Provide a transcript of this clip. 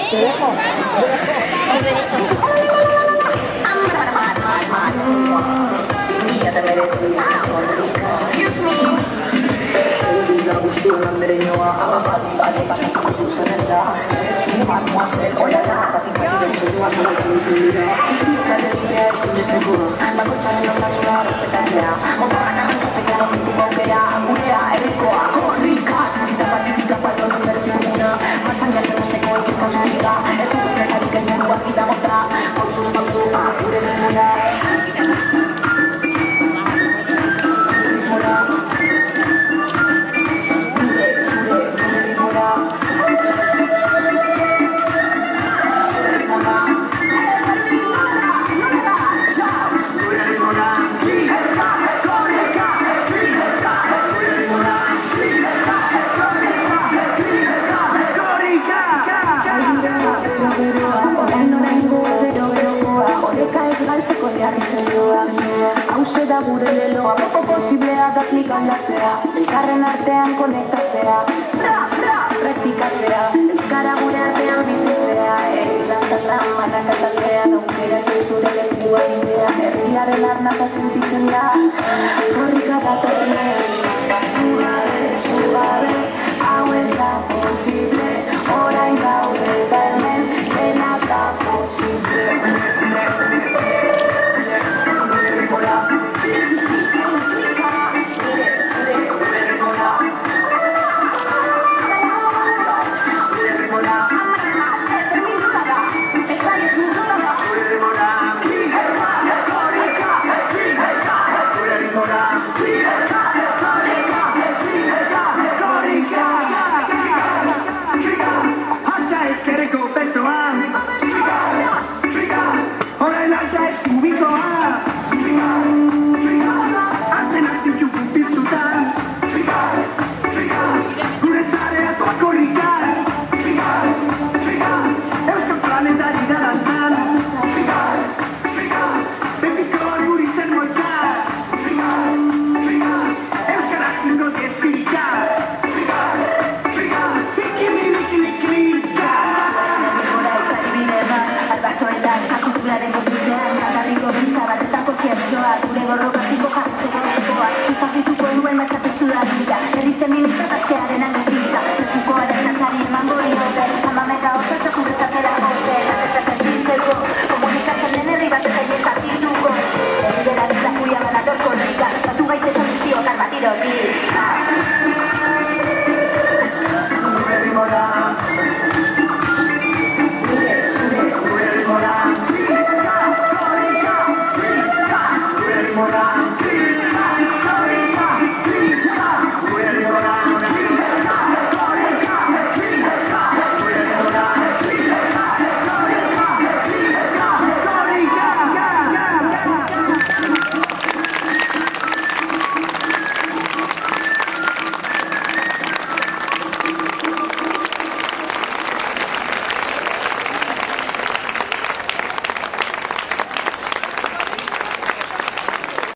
Te dejo. Ya te mereces. Excuse me. Hauxe da gure leloa, poco posiblea da klik aldatzea, elkarren artean konektatzea, praktikatzea, euskara gure artean bizitzea, lantzatan manakataldean, aukera zure lekua bidea, herriaren arnasa sentitzen da, korrika datorren, zugabe, hau ez da posible, orain gaude da hemen, dena da posible. Gure borroka ziko jartzeko, zuzapituko duen atxapestu da bila, herritzen minutu gaztearen